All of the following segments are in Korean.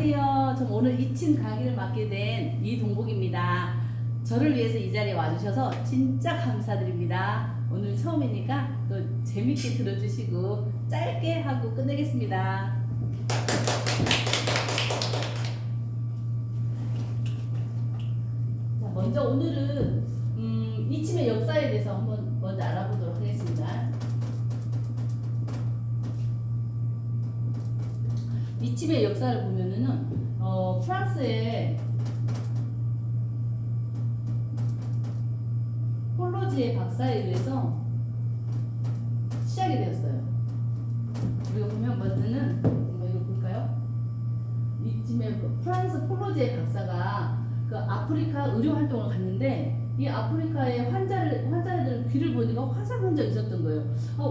안녕하세요. 저 오늘 2층 강의를 맡게 된 이동복입니다. 저를 위해서 이 자리에 와주셔서 진짜 감사드립니다. 오늘 처음이니까 또 재밌게 들어주시고 짧게 하고 끝내겠습니다. 자, 먼저 오늘은 이침의 역사에 대해서 한번 먼저 알아보도록 하겠습니다. 이침의 역사를 보면은 프랑스의 폴로지의 박사에 의해서 시작이 되었어요. 우리가 보면 먼저는 이거 볼까요? 이쯤에 프랑스 폴로지의 박사가 그 아프리카 의료 활동을 갔는데 이 아프리카의 환자들 귀를 보니까 화상 흔적이 있었던 거예요.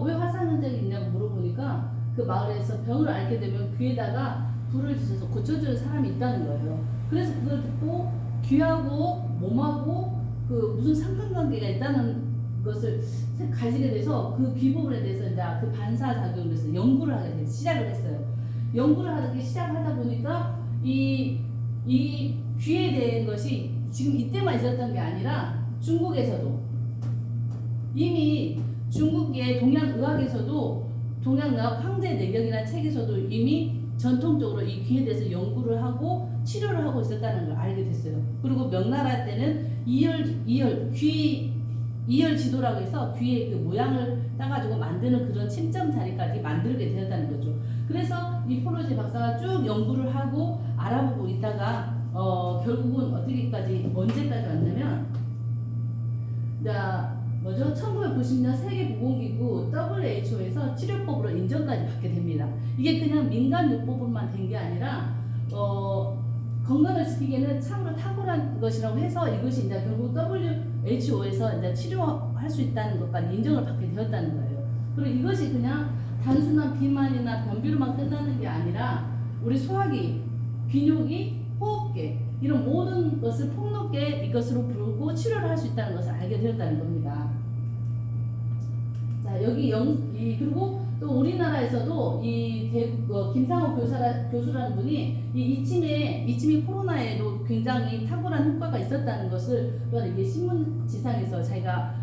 왜 화상 흔적이 있냐고 물어보니까 그 마을에서 병을 앓게 되면 귀에다가 불을 지져서 고쳐주는 사람이 있다는 거예요. 그래서 그걸 듣고 귀하고 몸하고 그 무슨 상관관계가 있다는 것을 가지게 돼서 그 귀 부분에 대해서 이제 그 반사작용을 해서 연구를 하게 돼서 시작을 했어요. 연구를 하게 시작하다 보니까 이 귀에 대한 것이 지금 이때만 있었던 게 아니라 중국에서도 이미 중국의 동양의학에서도 동양의학 황제 내경이라는 책에서도 이미 전통적으로 이 귀에 대해서 연구를 하고 치료를 하고 있었다는 걸 알게 됐어요. 그리고 명나라 때는 이열 지도라고 해서 귀의 그 모양을 따가지고 만드는 그런 침점 자리까지 만들게 되었다는 거죠. 그래서 이 폴로지 박사가 쭉 연구를 하고 알아보고 있다가 결국은 언제까지 왔냐면 1990년 세계보건기구 WHO에서 치료법으로 인정까지 받게 됩니다. 이게 그냥 민간요법으로만 된 게 아니라 건강을 지키기에는 참으로 탁월한 것이라고 해서 이것이 이제 결국 WHO에서 이제 치료할 수 있다는 것까지 인정을 받게 되었다는 거예요. 그리고 이것이 그냥 단순한 비만이나 변비로만 끝나는 게 아니라 우리 소화기, 비뇨기, 호흡기 이런 모든 것을 폭넓게 이것으로 부르고 치료를 할 수 있다는 것을 알게 되었다는 겁니다. 자, 그리고 또 우리나라에서도 김상호 교수라는 분이 이침이 코로나에도 굉장히 탁월한 효과가 있었다는 것을 또 이게 신문지상에서 자기가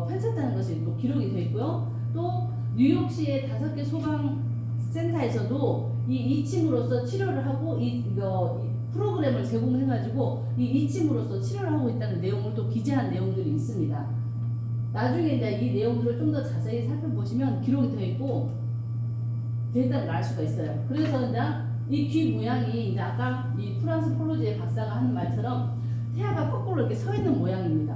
펼쳤다는 것이 또 기록이 되어 있고요. 또 뉴욕시의 5개 소방센터에서도 이침으로써 치료를 하고 프로그램을 제공해가지고 이침으로써 치료를 하고 있다는 내용을 또 기재한 내용들이 있습니다. 나중에 이제 이 내용들을 좀 더 자세히 살펴보시면 기록이 되어 있고 됐다는 걸 알 수가 있어요. 그래서 이제 이 귀 모양이 이제 아까 이 프랑스 폴로지의 박사가 하는 말처럼 태아가 거꾸로 이렇게 서 있는 모양입니다.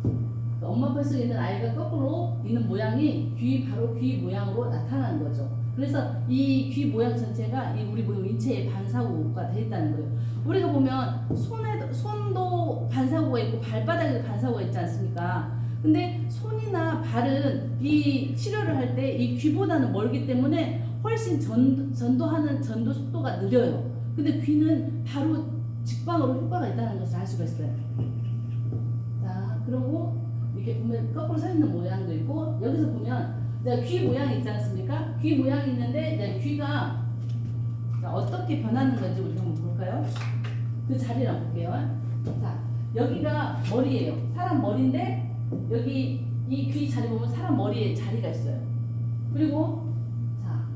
그러니까 엄마 뱃속에 있는 아이가 거꾸로 있는 모양이 바로 귀 모양으로 나타나는 거죠. 그래서 이 귀 모양 전체가 우리 인체의 반사구가 되어 있다는 거예요. 우리가 보면 손도 반사구가 있고 발바닥에도 반사구가 있지 않습니까? 근데 손이나 발은 이 치료를 할 때 이 귀보다는 멀기 때문에 훨씬 전도 속도가 느려요. 근데 귀는 바로 직방으로 효과가 있다는 것을 알 수가 있어요. 자, 그리고 이렇게 보면 거꾸로 서 있는 모양도 있고 여기서 보면 귀 모양이 있지 않습니까? 귀 모양이 있는데 이제 귀가 어떻게 변하는 건지 우리 한번 볼까요? 그 자리를 한번 볼게요. 자, 여기가 머리예요. 사람 머리인데 여기 이 귀 자리 보면 사람 머리에 자리가 있어요. 그리고 자,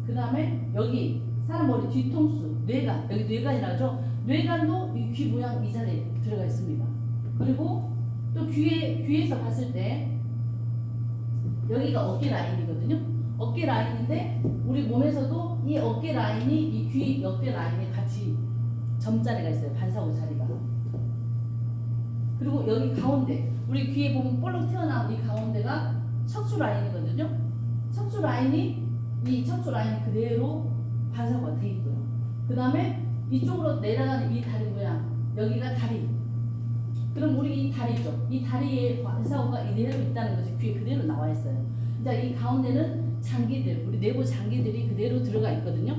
그 다음에 여기 사람 머리 뒤통수, 뇌관, 여기 뇌관이라고 하죠. 뇌관도 이 귀 모양 이 자리에 들어가 있습니다. 그리고 또 귀에서 봤을 때 여기가 어깨 라인이거든요. 어깨 라인인데 우리 몸에서도 이 어깨 라인이 이 귀 어깨 라인에 같이 점자리가 있어요. 반사구 자리가. 그리고 여기 가운데 우리 귀에 보면 볼록 튀어나온 이 가운데가 척추 라인이거든요. 척추 라인이 그대로 반사구가 되어 있고요. 그 다음에 이쪽으로 내려가는 이 다리 모양 여기가 다리. 그럼 우리 이 다리죠. 이 다리에 반사구가 이대로 있다는 것이 귀에 그대로 나와 있어요. 이제 이 가운데는 장기들, 우리 내부 장기들이 그대로 들어가 있거든요.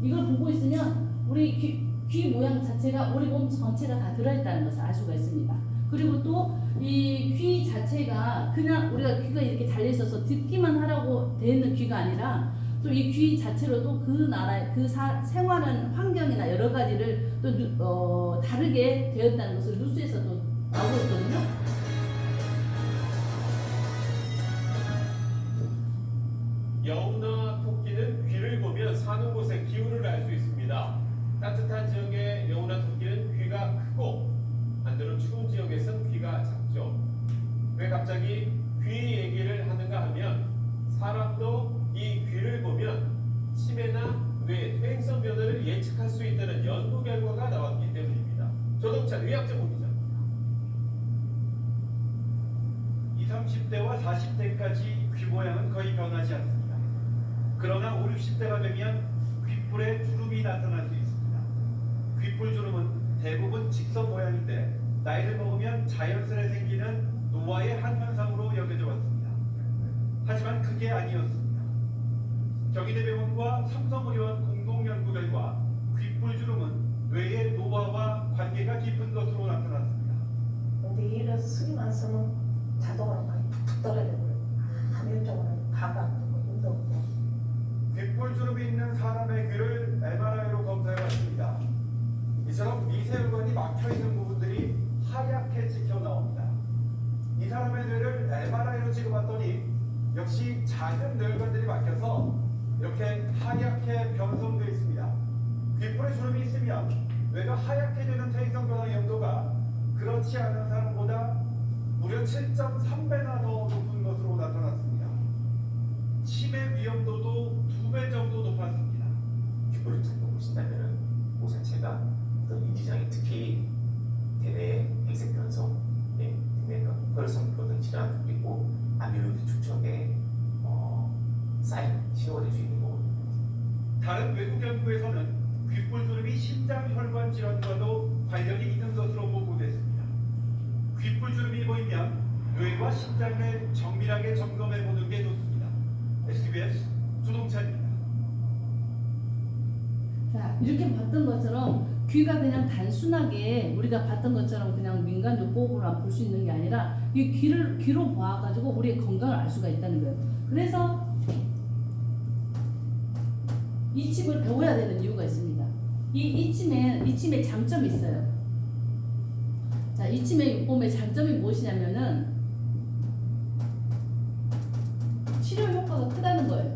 이걸 보고 있으면 우리 귀 모양 자체가 우리 몸 전체가 다 들어있다는 것을 알 수가 있습니다. 그리고 또 이 귀 자체가 그냥 우리가 귀가 이렇게 달려 있어서 듣기만 하라고 되어 있는 귀가 아니라 또 이 귀 자체로도 그 나라의 그 생활하는 환경이나 여러 가지를 또 다르게 되었다는 것을 뉴스에서도 나오고 있거든요. 여우나 토끼는 귀를 보면 사는 곳의 기운을 알 수 있습니다. 따뜻한 지역의 여우나 토끼는 귀가 크고 반대로 추운 지역에선 귀가 작죠. 왜 갑자기 귀 얘기를 하는가 하면 사람도 이 귀를 보면 치매나 뇌 퇴행성 변화를 예측할 수 있다는 연구 결과가 나왔기 때문입니다. 조동찬 의학전문기자. 20, 30대와 40대까지 귀 모양은 거의 변하지 않습니다. 그러나 5, 60대가 되면 귓불에 주름이 나타날 수 있습니다. 귓불 주름은 대부분 직선 모양인데 나이를 먹으면 자연스레 생기는 노화의 한 현상으로 여겨져 왔습니다. 하지만 그게 아니었습니다. 경희대병원과 삼성의료원 공동연구 결과 귓불 주름은 뇌의 노화와 관계가 깊은 것으로 나타났습니다. 근데 이를 쓰기 나서는 자동으로 많이 툭툭 떨어져버려요. 한쪽으로는 감각도 힘도 없고. 귓불 주름이 있는 사람의 귀를 MRI로 검사해봤습니다. 이처럼 미세혈관이 막혀있는 부분들이 하얗게 찍혀 나옵니다. 이 사람의 뇌를 MRI로 찍어봤더니 역시 작은 뇌관들이 막혀서 이렇게 하얗게 변성되어 있습니다. 귓불에 주름이 있으면 뇌가 하얗게 되는 퇴행성 변화 연도가 그렇지 않은 사람보다 무려 7.3배나 더 높은 것으로 나타났습니다. 치매 위험도도 2배 정도 높았습니다. 귓불을 잘 보신다면 그 자체가 어떤 인지장애, 특히 대뇌의 백색 변성, 대뇌의 혈성 표든 질환 그리고 아밀로이드 축적에 쌓인 신호가 될 수 있는 거거든요. 다른 외국 연구에서는 귓불 주름이 심장 혈관 질환과도 관련이 있는 것으로 보고됐습니다. 귓불 주름이 보이면 뇌와 심장을 정밀하게 점검해 보는 게 좋습니다. SBS 조동찬입니다. 자, 이렇게 봤던 것처럼 귀가 그냥 단순하게 우리가 봤던 것처럼 그냥 민간적 호흡으로 볼 수 있는 게 아니라 이 귀로 봐가지고 우리의 건강을 알 수가 있다는 거예요. 그래서 이침을 배워야 되는 이유가 있습니다. 이침에 장점이 있어요. 자, 이침의 육봄의 장점이 무엇이냐면은 치료 효과가 크다는 거예요.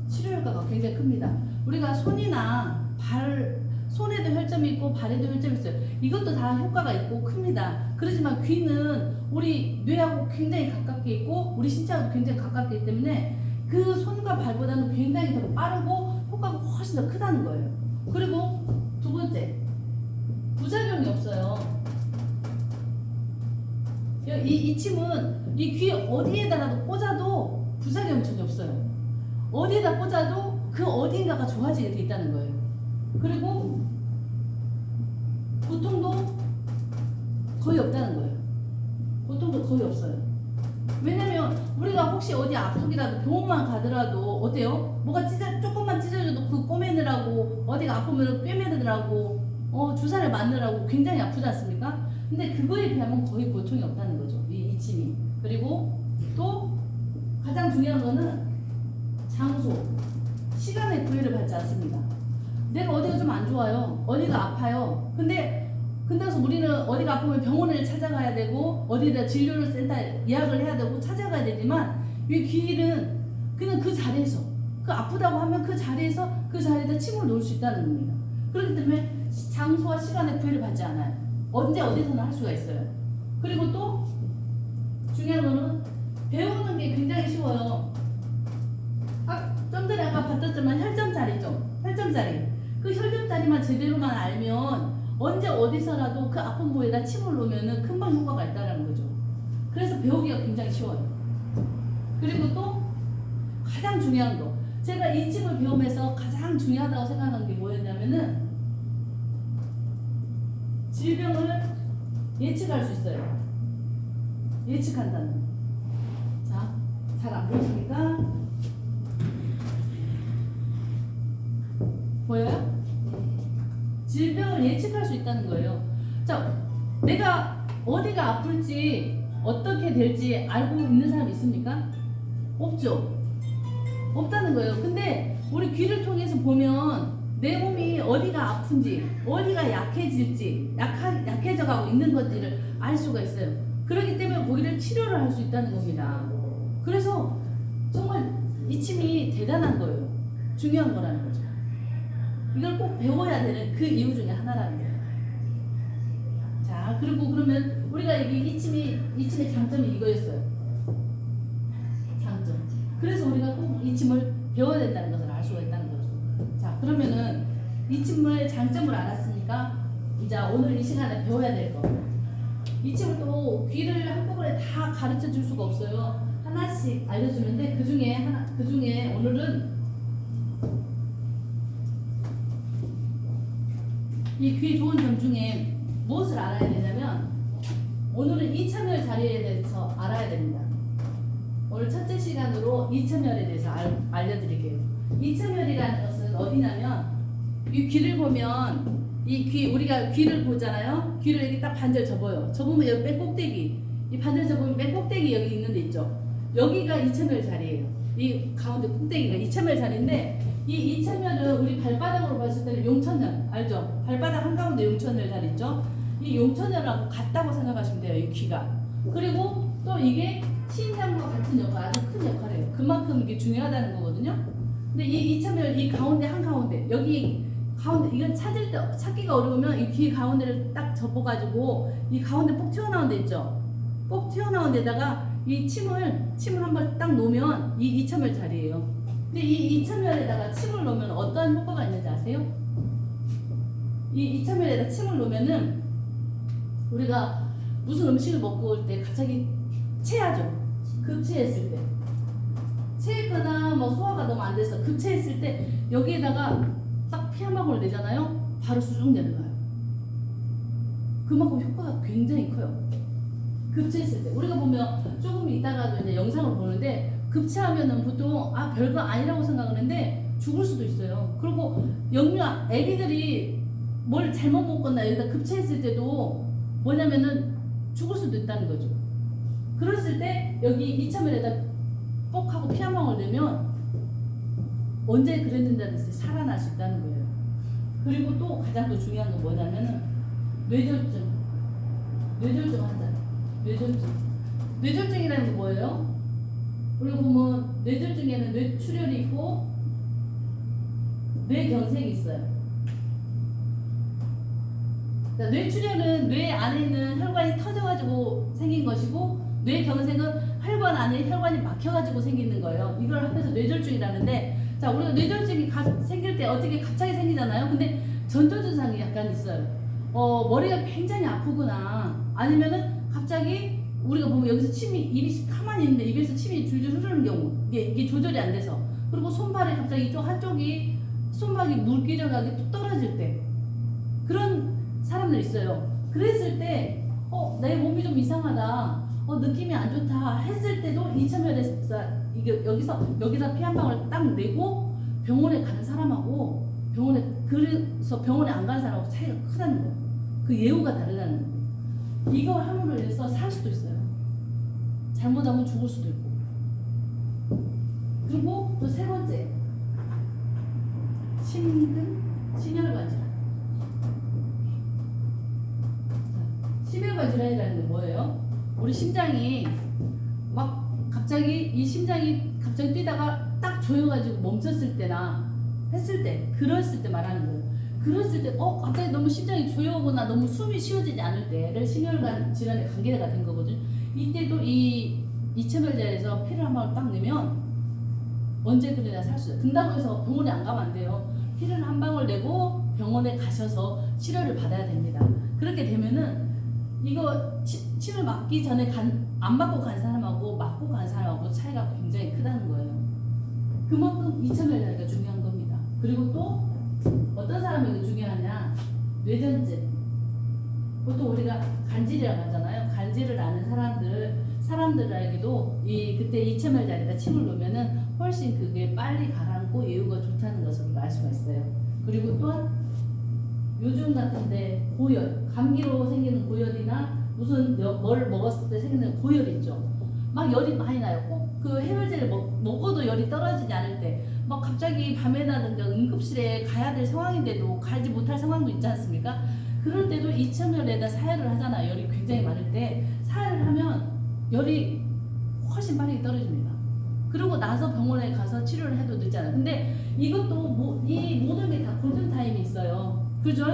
치료 효과가 굉장히 큽니다. 우리가 손이나 손에도 혈점이 있고 발에도 혈점이 있어요. 이것도 다 효과가 있고 큽니다. 그렇지만 귀는 우리 뇌하고 굉장히 가깝게 있고 우리 신체하고 굉장히 가깝게 있기 때문에 그 손과 발보다는 굉장히 더 빠르고 효과가 훨씬 더 크다는 거예요. 그리고 두 번째, 부작용이 없어요. 이 침은 이 귀 어디에다가도 꽂아도 부작용이 전혀 없어요. 어디에다 꽂아도 그 어딘가가 좋아지게 돼 있다는 거예요. 그리고 고통도 거의 없다는 거예요. 고통도 거의 없어요. 왜냐면 우리가 혹시 어디 아프기라도 병원만 가더라도 어때요? 뭐가 조금만 찢어져도 그 꼬매느라고 어디가 아프면 꿰매느라고 주사를 맞느라고 굉장히 아프지 않습니까? 근데 그거에 비하면 거의 고통이 없다는 거죠. 이 침이. 그리고 또 가장 중요한 거는 장소, 시간의 구애를 받지 않습니다. 내가 어디가 좀 안 좋아요. 어디가 아파요. 근데서 우리는 어디가 아프면 병원을 찾아가야 되고 어디다 진료를 센터에 예약을 해야 되고 찾아가야 되지만 이 귀는 그냥 그 자리에서 그 아프다고 하면 그 자리에다 침을 놓을 수 있다는 겁니다. 그렇기 때문에 장소와 시간의 구애를 받지 않아요. 언제 어디서나 할 수가 있어요. 그리고 또 중요한 거는 배우는 게 굉장히 쉬워요. 좀 전에 아까 봤었지만 혈점자리죠. 혈점자리. 그 혈점자리만 제대로만 알면 언제 어디서라도 그 아픈 부위에다 침을 놓으면 금방 효과가 있다는 거죠. 그래서 배우기가 굉장히 쉬워요. 그리고 또 가장 중요한 거, 제가 이 침을 배우면서 가장 중요하다고 생각한 게 뭐였냐면은 질병을 예측할 수 있어요. 예측한다는 거. 자, 잘 안 보이십니까? 보여요? 질병을 예측할 수 있다는 거예요. 자, 내가 어디가 아플지 어떻게 될지 알고 있는 사람 있습니까? 없죠. 없다는 거예요. 근데 우리 귀를 통해서 보면 내 몸이 어디가 아픈지, 어디가 약해질지, 약해져 가고 있는 건지를 알 수가 있어요. 그렇기 때문에 거기를 치료를 할 수 있다는 겁니다. 그래서 정말 이침이 대단한 거예요. 중요한 거라는 거죠. 이걸 꼭 배워야 되는 그 이유 중에 하나라는 거예요. 자, 그리고 그러면 우리가 이침의 장점이 이거였어요. 장점. 그래서 우리가 꼭 이침을 배워야 된다는 것을 알 수가 있다는 거죠. 자, 그러면은 이침의 장점을 알았으니까 이제 오늘 이 시간에 배워야 될 거. 이침을 또 귀를 한꺼번에 다 가르쳐 줄 수가 없어요. 하나씩 알려주는데 그 중에 오늘은 이 귀 좋은 점 중에 무엇을 알아야 되냐면 오늘은 이참열 자리에 대해서 알아야 됩니다. 오늘 첫째 시간으로 이참열에 대해서 알려드릴게요. 이참열이라는 것은 어디냐면 이 귀를 보면 우리가 귀를 보잖아요. 귀를 이렇게 딱 반절 접어요. 접으면 여기 맨 꼭대기, 이 반절 접으면 맨 꼭대기 여기 있는 데 있죠. 여기가 이참열 자리예요. 이 가운데 꼭대기가 이참열 자리인데 이 이참열은 우리 발바닥으로 봤을 때는 용천열 알죠? 발바닥 한가운데 용천열 자리 있죠? 이 용천열하고 같다고 생각하시면 돼요. 이 귀가. 그리고 또 이게 심장과 같은 역할, 아주 큰 역할이에요. 그만큼 이게 중요하다는 거거든요. 근데 이 이참열 이 가운데 한가운데 여기 가운데 이건 찾기가 어려우면 이 귀 가운데를 딱 접어가지고 이 가운데 꼭 튀어나온 데 있죠. 꼭 튀어나온 데다가 이 침을 한번 딱 놓으면 이 이참열 자리예요. 근데 이 이참열에다가 침을 놓으면 어떤 효과가 있는지 아세요? 이 이참열에다 침을 놓으면은 우리가 무슨 음식을 먹고 올 때 갑자기 체하죠. 급체했을 때. 체했거나 뭐 소화가 너무 안 돼서 급체했을 때 여기에다가 딱 피 한 방울 내잖아요. 바로 쑥 내려가요. 그만큼 효과가 굉장히 커요. 급체했을 때 우리가 보면 조금 있다가도 이제 영상을 보는데 급체하면은 보통 별거 아니라고 생각하는데 죽을 수도 있어요. 그리고 애기들이 뭘 잘못 먹거나 여기다 급체했을 때도 뭐냐면은 죽을 수도 있다는 거죠. 그랬을 때 여기 이참열에다 뻑 하고 피 한 방울 내면 언제 그랬는지 살아날 수 있다는 거예요. 그리고 또 가장 또 중요한 건 뭐냐면은 뇌졸중 환자. 뇌졸중이라는 게 뭐예요? 우리가 보면 뇌졸중에는 뇌출혈이 있고 뇌경색이 있어요. 그러니까 뇌출혈은 뇌 안에 있는 혈관이 터져가지고 생긴 것이고 뇌경색은 혈관 안에 혈관이 막혀가지고 생기는 거예요. 이걸 합해서 뇌졸중이라는데 자, 우리가 뇌졸중이 생길 때 어떻게 갑자기 생기잖아요. 근데 전조증상이 약간 있어요. 머리가 굉장히 아프거나 아니면은 갑자기 우리가 보면 여기서 입이 가만히 있는데 입에서 침이 줄줄 흐르는 경우 이게 조절이 안 돼서 그리고 손발이 갑자기 이쪽 한쪽이 손발이 물기력하게 뚝 떨어질 때 그런 사람들 있어요. 그랬을 때 내 몸이 좀 이상하다 느낌이 안 좋다 했을 때도 이참열에서 여기다 피 한 방울 딱 내고 병원에 가는 사람하고 그래서 병원에 안 가는 사람하고 차이가 크다는 거예요. 그 예후가 다르다는 거예요. 이거 함으로 인해서 살 수도 있어요. 잘못하면 죽을 수도 있고. 그리고 또 세 번째 심혈관 질환. 심혈관 질환이라는 게 뭐예요? 우리 심장이 막 갑자기 뛰다가 딱 조여가지고 멈췄을 때나 그랬을 때 말하는 거예요. 그랬을 때 갑자기 너무 심장이 조여오거나 너무 숨이 쉬어지지 않을 때를 심혈관 질환의 관계가 된 거거든요. 이때도 이 이참열 자리에서 피를 한 방울 딱 내면 언제 그래나 살 수 있어요. 된다고 해서 병원에 안 가면 안 돼요. 피를 한 방울 내고 병원에 가셔서 치료를 받아야 됩니다. 그렇게 되면은 이거 침을 맞기 전에 안 맞고 간 사람하고 맞고 간 사람하고 차이가 굉장히 크다는 거예요. 그만큼 이참열 자리가 중요한 겁니다. 그리고 또 어떤 사람에게 중요하냐? 뇌전증. 보통 우리가 간질이라고 하잖아요. 간질을 아는 사람들에게도 그때 이참열 자리에다 침을 놓으면은 훨씬 그게 빨리 가라앉고 예후가 좋다는 것을 우리가 알 수가 있어요. 그리고 또한 요즘 같은데 고열, 감기로 생기는 고열이나 무슨 뭘 먹었을 때 생기는 고열 있죠. 막 열이 많이 나요. 꼭 그 해열제를 먹어도 열이 떨어지지 않을 때, 막 갑자기 밤에나든가 응급실에 가야 될 상황인데도 가지 못할 상황도 있지 않습니까? 그럴 때도 이첨열에다 사혈을 하잖아요. 열이 굉장히 많을 때 사혈을 하면 열이 훨씬 빠르게 떨어집니다. 그러고 나서 병원에 가서 치료를 해도 되잖아요. 근데 이것도 이 모든 게 다 골든타임이 있어요. 그죠?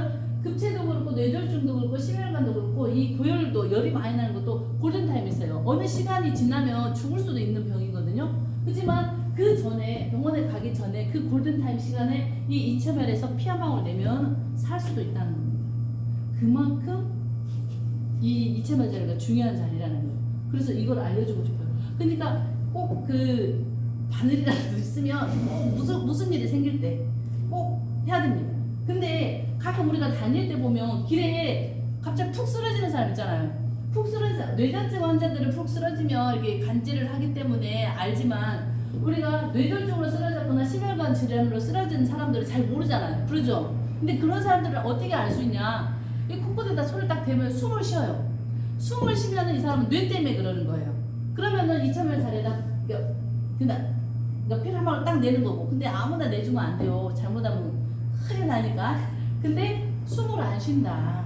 급체도 그렇고 뇌졸중도 그렇고 심혈관도 그렇고 이 고열도 열이 많이 나는 것도 골든타임이 있어요. 어느 시간이 지나면 죽을 수도 있는 병이거든요. 그렇지만 그 전에 병원에 가기 전에 그 골든타임 시간에 이 이첨열에서 피 한 방울 내면 살 수도 있다는 겁니다. 그만큼 이 이첨열 자리가 중요한 자리라는 거예요. 그래서 이걸 알려주고 싶어요. 그러니까 꼭 그 바늘이라도 있으면 무슨 일이 생길 때 꼭 해야 됩니다. 근데 가끔 우리가 다닐 때 보면 길에 갑자기 푹 쓰러지는 사람 있잖아요. 푹 쓰러져 뇌전증 환자들은 푹 쓰러지면 이렇게 간질을 하기 때문에 알지만 우리가 뇌졸중으로 쓰러졌거나 심혈관 질환으로 쓰러진 사람들은 잘 모르잖아요. 그러죠? 근데 그런 사람들을 어떻게 알 수 있냐? 이 콧구멍에다 손을 딱 대면 숨을 쉬어요. 숨을 쉬면은 이 사람은 뇌 때문에 그러는 거예요. 그러면은 이첨열 자리에다 그냥 피를 한 방울 딱 내는 거고. 근데 아무나 내주면 안 돼요. 잘못하면 큰일 나니까. 근데 숨을 안 쉰다.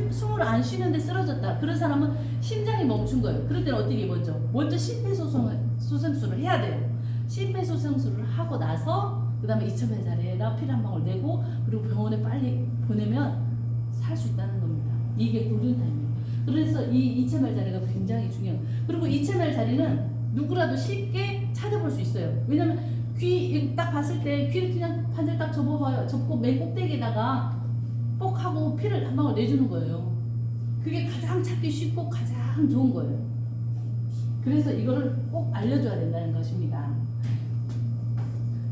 숨을 안 쉬는데 쓰러졌다. 그런 사람은 심장이 멈춘 거예요. 그럴 때는 어떻게 먼저 심폐소생술을 해야 돼요. 심폐소생술을 하고 나서 그 다음에 이첨열 자리에다 피를 한 방울 내고 그리고 병원에 빨리 보내면 살 수 있다는 겁니다. 이게 골든타임이에요. 그래서 이 이첨열 자리가 굉장히 중요해요. 그리고 이첨열 자리는 누구라도 쉽게 찾아볼 수 있어요. 왜냐면 귀 딱 봤을 때 귀를 그냥 반절 딱 접고 맨 꼭대기에다가 뻑 하고 피를 한 방울 내주는 거예요. 그게 가장 찾기 쉽고 가장 좋은 거예요. 그래서 이거를 꼭 알려줘야 된다는 것입니다.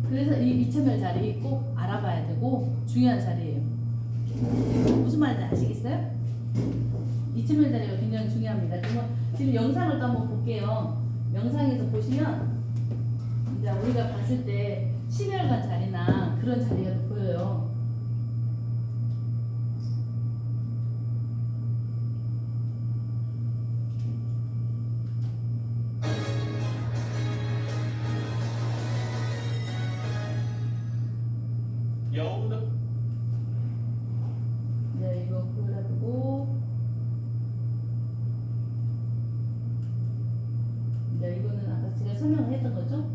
그래서 이 이첨열 자리 꼭 알아봐야 되고 중요한 자리예요. 무슨 말인지 아시겠어요? 이첨열 자리가 굉장히 중요합니다. 지금 영상을 또 한번 볼게요. 영상에서 보시면 이제 우리가 봤을 때 심혈관 자리나 그런 자리가 보여요. 여우는 네, 이거 골라두고 네, 이거는 아까 제가 설명을 했던 거죠?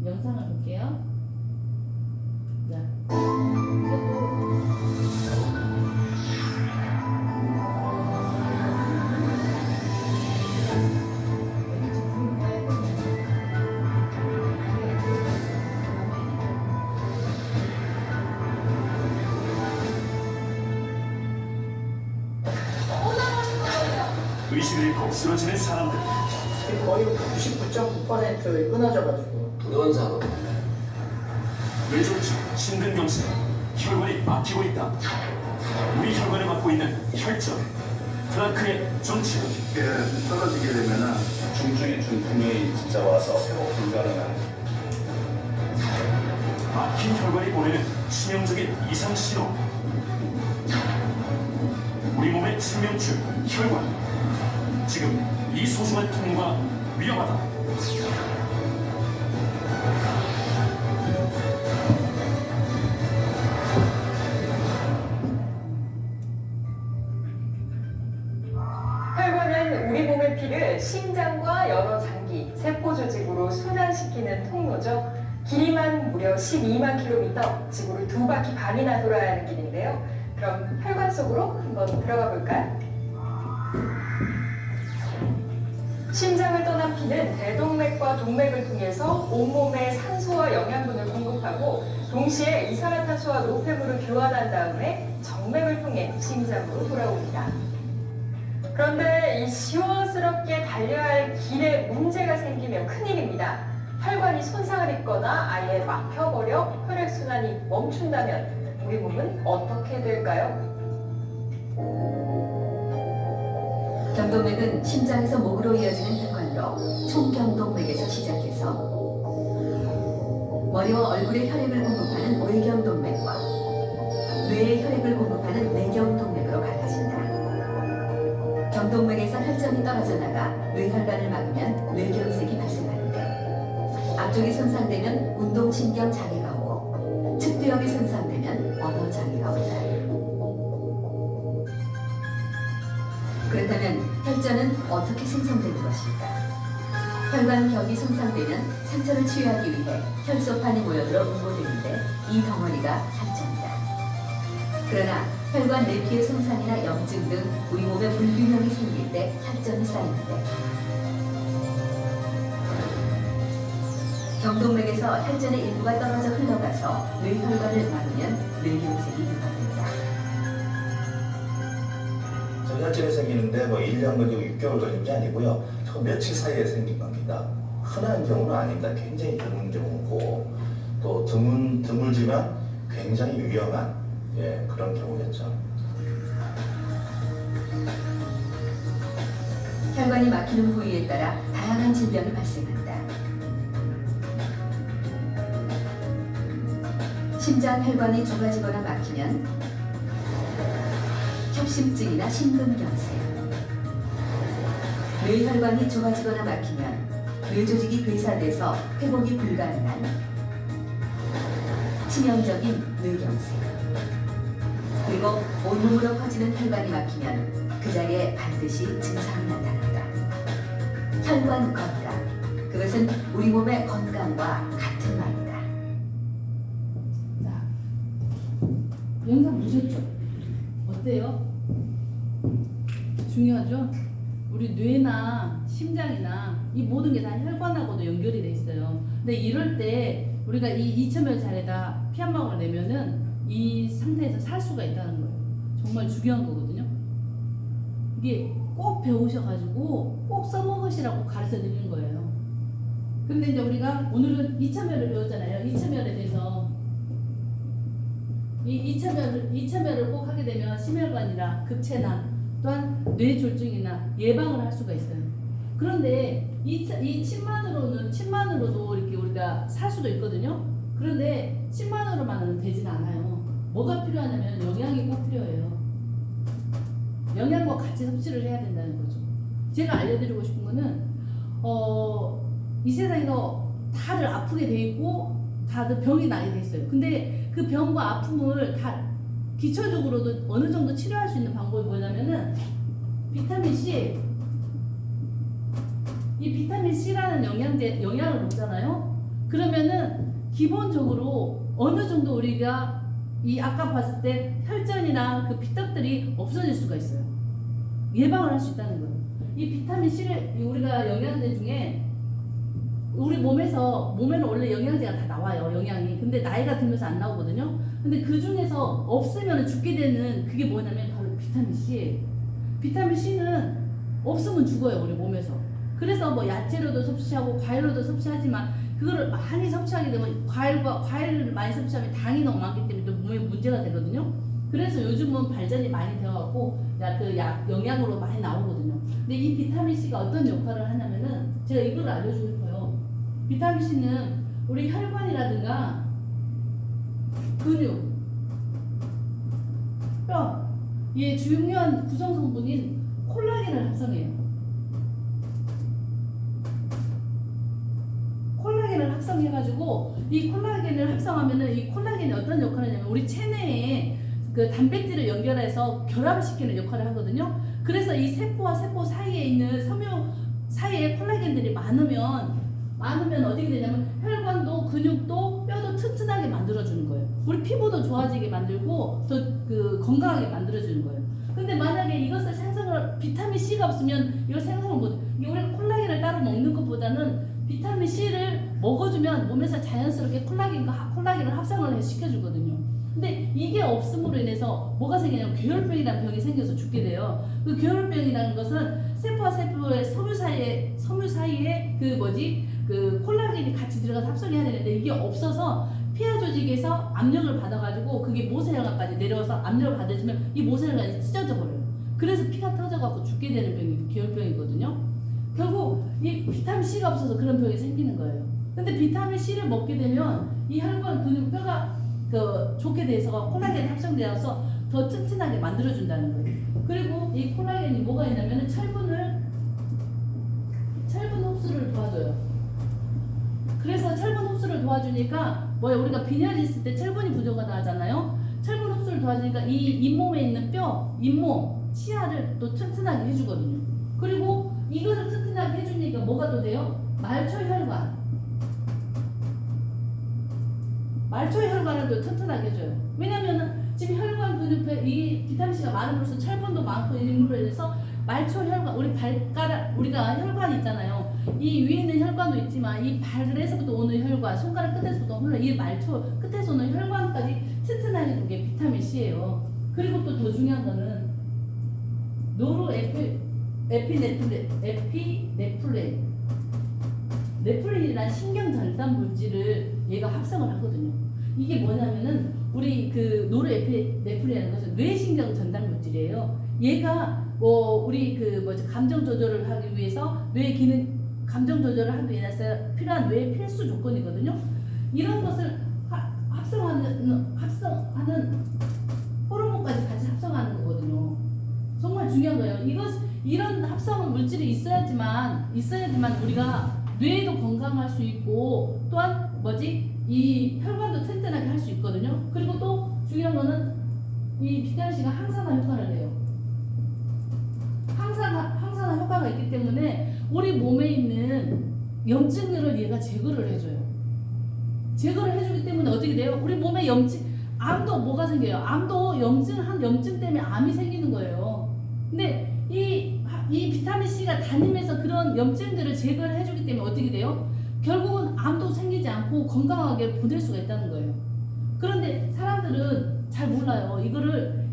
영상을 볼게요. 자, 이것도 의식을 잃고 쓰러지는 사람들. 거의 99.9% 끊어져가지고. 부동산 뇌졸중, 심근경색, 혈관이 막히고 있다. 우리 혈관을 막고 있는 혈전, 플라크의 정체. 쉽게 떨어지게 되면은 중증의 중풍이 진짜 와서 회복 불가능한. 막힌 혈관이 보내는 치명적인 이상 신호. 우리 몸의 생명줄, 혈관. 지금 이 소중한 통로가 위험하다. 혈관은 우리 몸의 피를 심장과 여러 장기, 세포 조직으로 순환시키는 통로죠. 길이만 무려 12만 킬로미터, 지구를 2바퀴 반이나 돌아야 하는 길인데요. 그럼 혈관 속으로 한번 들어가 볼까요? 심장을 떠난 피는 대동맥과 동맥을 통해서 온몸에 산소와 영양분을 공급하고 동시에 이산화탄소와 노폐물을 교환한 다음에 정맥을 통해 심장으로 돌아옵니다. 그런데 이 시원스럽게 달려야 할 길에 문제가 생기면 큰일입니다. 혈관이 손상을 입거나 아예 막혀버려 혈액순환이 멈춘다면 우리 몸은 어떻게 될까요? 경동맥은 심장에서 목으로 이어지는 혈관으로 총경동맥에서 시작해서 머리와 얼굴에 혈액을 공급하는 외경동맥과 뇌에 혈액을 공급하는 내경동맥으로 갈라진다. 경동맥에서 혈전이 떨어져 나가 뇌혈관을 막으면 뇌경색이 발생하는데 앞쪽이 손상되면 운동신경 장애가 오고 측두엽이 손상되면 언어 장애가 온다. 그렇다면 혈전은 어떻게 생성되는 것일까? 혈관벽이 손상되면 상처를 치유하기 위해 혈소판이 모여들어 응고되는데 이 덩어리가 혈전이다. 그러나 혈관 내피의 손상이나 염증 등 우리 몸에 불균형이 생길 때 혈전이 쌓이는데 경동맥에서 혈전의 일부가 떨어져 흘러가서 뇌혈관을 막으면 뇌경색이 유발된다. 혈전이 생기는데 뭐 1년 걸리고 6개월 걸린 게 아니고요. 저 며칠 사이에 생긴 겁니다. 흔한 경우는 아닙니다. 굉장히 드문 경우고 또 드물지만 굉장히 위험한 그런 경우겠죠. 혈관이 막히는 부위에 따라 다양한 질병이 발생한다. 심장 혈관이 좁아지거나 막히면 협심증이나 심근경색, 뇌혈관이 좁아지거나 막히면 뇌조직이 괴사돼서 회복이 불가능한 치명적인 뇌경색, 그리고 온몸으로 퍼지는 혈관이 막히면 그 자리에 반드시 증상이 나타난다. 혈관 건강, 그것은 우리 몸의 건강과 같은 말이다. 자, 영상 보셨죠? 어때요? 중요하죠? 우리 뇌나 심장이나 이 모든 게 다 혈관하고도 연결이 돼 있어요. 근데 이럴 때 우리가 이 2,000여 차례다 피 한 방울 내면은 이 상태에서 살 수가 있다는 거예요. 정말 중요한 거거든요. 이게 꼭 배우셔가지고 꼭 써먹으시라고 가르쳐 드리는 거예요. 근데 이제 우리가 오늘은 2,000여를 배웠잖아요. 2,000여에 대해서 이 2,000여를 꼭 하게 되면 심혈관이나 급체나 또한 뇌졸중이나 예방을 할 수가 있어요. 그런데 이 침만으로도 이렇게 우리가 살 수도 있거든요. 그런데 침만으로만은 되진 않아요. 뭐가 필요하냐면 영양이 꼭 필요해요. 영양과 같이 섭취를 해야 된다는 거죠. 제가 알려드리고 싶은 거는 이 세상에서 다들 아프게 돼 있고 다들 병이 나게 돼 있어요. 근데 그 병과 아픔을 다 기초적으로도 어느 정도 치료할 수 있는 방법이 뭐냐면은 비타민 C. 이 비타민 C라는 영양을 먹잖아요. 그러면은 기본적으로 어느 정도 우리가 이 아까 봤을 때 혈전이나 그 피떡들이 없어질 수가 있어요. 예방을 할 수 있다는 거예요. 이 비타민 C를 우리가 영양제 중에 우리 몸에는 원래 영양제가 다 나와요. 영양이. 근데 나이가 들면서 안 나오거든요. 근데 그 중에서 없으면 죽게 되는 그게 뭐냐면 바로 비타민 C예요. 비타민 C는 없으면 죽어요. 우리 몸에서. 그래서 뭐 야채로도 섭취하고 과일로도 섭취하지만 그거를 많이 섭취하게 되면 과일을 많이 섭취하면 당이 너무 많기 때문에 또 몸에 문제가 되거든요. 그래서 요즘은 발전이 많이 되어갖고 영양으로 많이 나오거든요. 근데 이 비타민 C가 어떤 역할을 하냐면은 제가 이걸 알려주고 싶어요. 비타민 C는 우리 혈관이라든가 근육, 뼈, 이의 중요한 구성 성분인 콜라겐을 합성해요. 콜라겐을 합성해가지고 이 콜라겐을 합성하면은 이 콜라겐이 어떤 역할을 하냐면 우리 체내에 그 단백질을 연결해서 결합시키는 역할을 하거든요. 그래서 이 세포와 세포 사이에 있는 섬유 사이에 콜라겐들이 많으면 어떻게 되냐면 혈관도 근육도 뼈도 튼튼하게 만들어주는 거예요. 우리 피부도 좋아지게 만들고 더 그 건강하게 만들어주는 거예요. 근데 만약에 이것을 비타민 C가 없으면 이걸 생성을 못. 우리 콜라겐을 따로 먹는 것보다는 비타민 C를 먹어주면 몸에서 자연스럽게 콜라겐을 합성을 시켜주거든요. 근데 이게 없음으로 인해서 뭐가 생기냐면 괴혈병이라는 병이 생겨서 죽게 돼요. 그 괴혈병이라는 것은 세포와 세포의 섬유 사이에 그 콜라겐이 같이 들어가서 합성해야 되는데 이게 없어서 피하 조직에서 압력을 받아가지고 그게 모세혈관까지 내려와서 압력을 받아주면 이 모세혈관이 찢어져 버려요. 그래서 피가 터져갖고 죽게 되는 병이 괴혈병이거든요. 결국 이 비타민 C가 없어서 그런 병이 생기는 거예요. 근데 비타민 C를 먹게 되면 이 혈관 근육 뼈가 좋게 돼서 콜라겐이 합성되어서 더 튼튼하게 만들어준다는 거예요. 그리고 이 콜라겐이 뭐가 있냐면은 철분을 그래서 철분 흡수를 도와주니까 뭐야 우리가 빈혈이 있을 때 철분이 부족하다 하잖아요. 철분 흡수를 도와주니까 이 잇몸에 있는 뼈, 잇몸, 치아를 또 튼튼하게 해주거든요. 그리고 이것을 튼튼하게 해주니까 뭐가 또 돼요? 말초혈관. 말초혈관을 또 튼튼하게 해줘요. 왜냐면은 지금 혈관 근육에 이 비타민C가 많음으로써 철분도 많고 이름으로 인해서 말초혈관, 우리 발가락, 우리가 혈관 있잖아요. 이 위에 있는 혈관도 있지만 이 발에서부터 오는 혈관, 손가락 끝에서부터 오는 이 말초 끝에서 오는 혈관까지 튼튼하게 둔 게 비타민C예요. 그리고 또 더 중요한 거는 네플린이라는 신경 전달 물질을 얘가 합성을 하거든요. 이게 뭐냐면은 우리 그 노르에피네프린이라는 것은 뇌신경 전달 물질이에요. 얘가 뭐 우리 그 뭐지 감정 조절을 하기 위해서 뇌 기능 감정 조절을 하기 위해서 필요한 뇌의 필수 조건이거든요. 이런 것을 합성하는 호르몬까지 같이 합성하는 거거든요. 정말 중요한 거예요. 이런 합성 물질이 있어야지만 우리가 뇌도 건강할 수 있고 또한 이 혈관도 튼튼하게 할 수 있거든요. 그리고 또 중요한 거는 이 비타민C가 항산화 효과를 내요. 항산화 효과가 있기 때문에 우리 몸에 있는 염증들을 얘가 제거를 해줘요. 제거를 해주기 때문에 어떻게 돼요? 우리 몸에 암도 뭐가 생겨요? 암도 염증 때문에 암이 생기는 거예요. 근데 이 비타민C가 다니면서 그런 염증들을 제거를 해주기 때문에 어떻게 돼요? 결국은 암도 생기지 않고 건강하게 보낼 수가 있다는 거예요. 그런데 사람들은 잘 몰라요.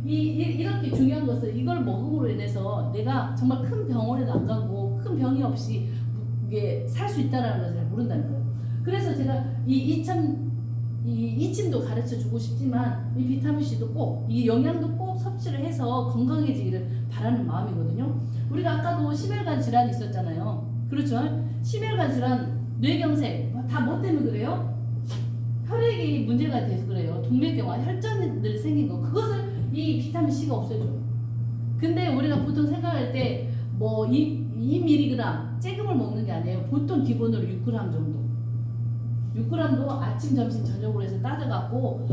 이렇게 중요한 것을 이걸 먹음으로 인해서 내가 정말 큰 병원에도 안 가고 큰 병이 없이 이게 살 수 있다는 것을 잘 모른다는 거예요. 그래서 제가 이 이침도 가르쳐 주고 싶지만 이 비타민C도 꼭 이 영양도 꼭 섭취를 해서 건강해지기를 바라는 마음이거든요. 우리가 아까도 심혈관 질환이 있었잖아요. 그렇죠? 심혈관 질환, 뇌경색 다 뭐 때문에 그래요? 혈액이 문제가 돼서 그래요. 동맥경화, 혈전들이 생긴 거 그것을 이 비타민C가 없애줘요. 근데 우리가 보통 생각할 때 뭐 2mg 쬐금을 먹는 게 아니에요. 보통 기본으로 6g 정도. 6g도 아침, 점심, 저녁으로 해서 따져갖고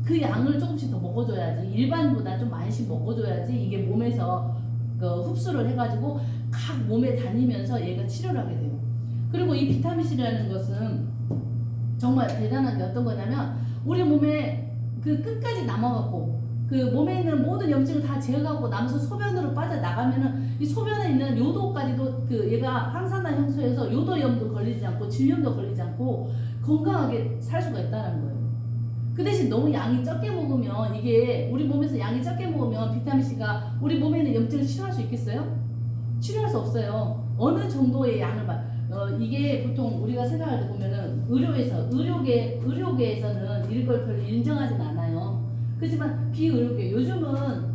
그 양을 조금씩 더 먹어줘야지 일반보다 좀 많이씩 먹어줘야지 이게 몸에서 흡수를 해가지고 각 몸에 다니면서 얘가 치료를 하게 돼요. 그리고 이 비타민C라는 것은 정말 대단한 게 어떤 거냐면 우리 몸에 그 끝까지 남아갖고 그 몸에 있는 모든 염증을 다 제거하고 남아서 소변으로 빠져나가면은 이 소변에 있는 요도까지도 얘가 항산화 형성해서 요도염도 걸리지 않고 질염도 걸리지 않고 건강하게 살 수가 있다는 거예요. 그 대신 너무 양이 적게 먹으면 이게 우리 몸에서 양이 적게 먹으면 비타민C가 우리 몸에 있는 염증을 치료할 수 있겠어요? 치료할 수 없어요. 어느 정도의 양을 이게 보통 우리가 생각할 때 보면은 의료계에서는 이걸 별로 인정하진 않아요. 그렇지만 비의료계 요즘은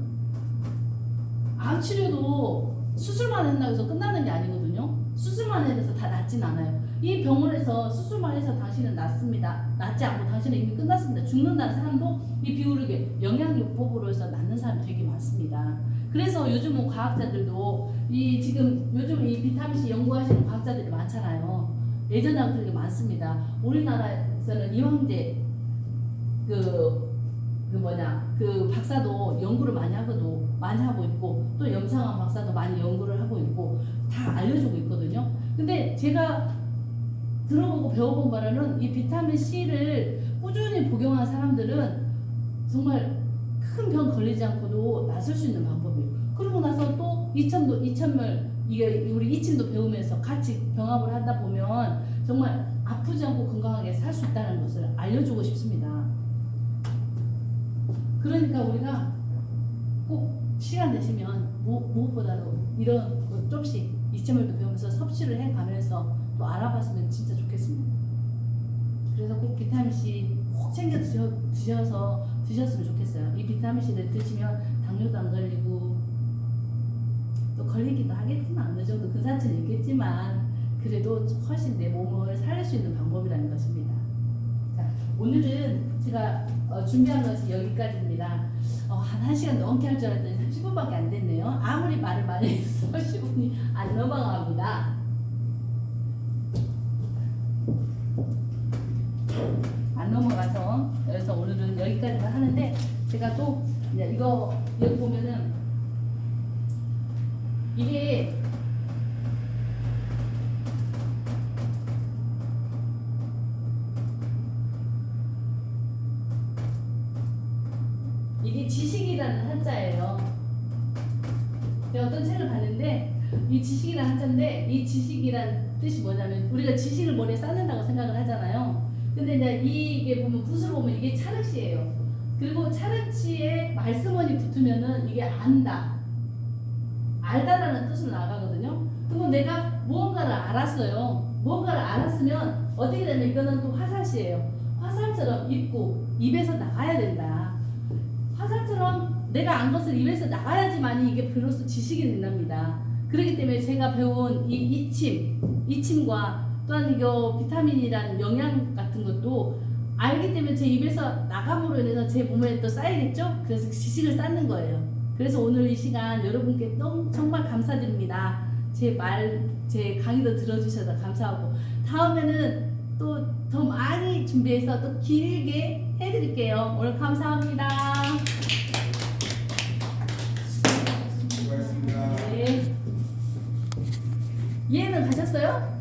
암 치료도 수술만 한다고 해서 끝나는 게 아니거든요. 수술만 해서 다 낫진 않아요. 이 병원에서 수술만 해서 당신은 낫습니다. 낫지 않고 당신은 이미 끝났습니다. 죽는다는 사람도 이 비의료계 영양요법으로 해서 낫는 사람이 되게 많습니다. 그래서 요즘은 과학자들도 요즘 이 비타민C 연구하시는 과학자들이 많잖아요. 예전하고 되게 많습니다. 우리나라에서는 이황재 그 박사도 연구를 많이 하고 있고 또 염상환 박사도 많이 연구를 하고 있고 다 알려주고 있거든요. 근데 제가 들어보고 배워본 바로는 이 비타민C를 꾸준히 복용한 사람들은 정말 큰 병 걸리지 않고도 나설 수 있는 방법이에요. 그러고 나서 또 이천물 이게 우리 이침도 배우면서 같이 병합을 하다 보면 정말 아프지 않고 건강하게 살 수 있다는 것을 알려주고 싶습니다. 그러니까 우리가 꼭 시간 되시면 무엇보다도 이런 조금씩 이침물도 배우면서 섭취를 해가면서 또 알아봤으면 진짜 좋겠습니다. 그래서 꼭 비타민C 꼭 챙겨 드셨으면 좋겠어요. 이 비타민C를 드시면 당뇨도 안 걸리고 또 걸리기도 하겠지만 어느 정도 근사치는 있겠지만 그래도 훨씬 내 몸을 살릴 수 있는 방법이라는 것입니다. 자, 오늘은 제가 준비한 것이 여기까지입니다. 한 1시간 넘게 할 줄 알았더니 30분밖에 안 됐네요. 아무리 말을 많이 해서 10분이 안 넘어갑니다. 하면서 오늘은 여기까지만 하는데, 제가 또 이제 이거 여기 보면은 이게 지식이라는 한자예요. 제가 어떤 책을 봤는데 이 지식이라는 한자인데, 이 지식이란 뜻이 뭐냐면 우리가 지식을 머리에 쌓는다고 생각을 하잖아요. 근데 이제 이게 보면 붓을 보면 이게 차륵시예요. 그리고 차륵시에 말씀원이 붙으면은 이게 안다, 알다라는 뜻으로 나가거든요. 그리고 내가 무언가를 알았어요. 무언가를 알았으면 어떻게 되면 이거는 또 화살시예요. 화살처럼 입에서 나가야 된다. 화살처럼 내가 안 것을 입에서 나가야지만이 이게 비로소 지식이 된답니다. 그렇기 때문에 제가 배운 이 이침과 또한 이거 비타민이란 영양 같은 것도 알기 때문에 제 입에서 나감으로 인해서 제 몸에 또 쌓이겠죠? 그래서 지식을 쌓는 거예요. 그래서 오늘 이 시간 여러분께 너무 정말 감사드립니다. 제 강의도 들어주셔서 감사하고, 다음에는 또 더 많이 준비해서 또 길게 해드릴게요. 오늘 감사합니다. 수고하셨습니다. 네. 이해는 가셨어요?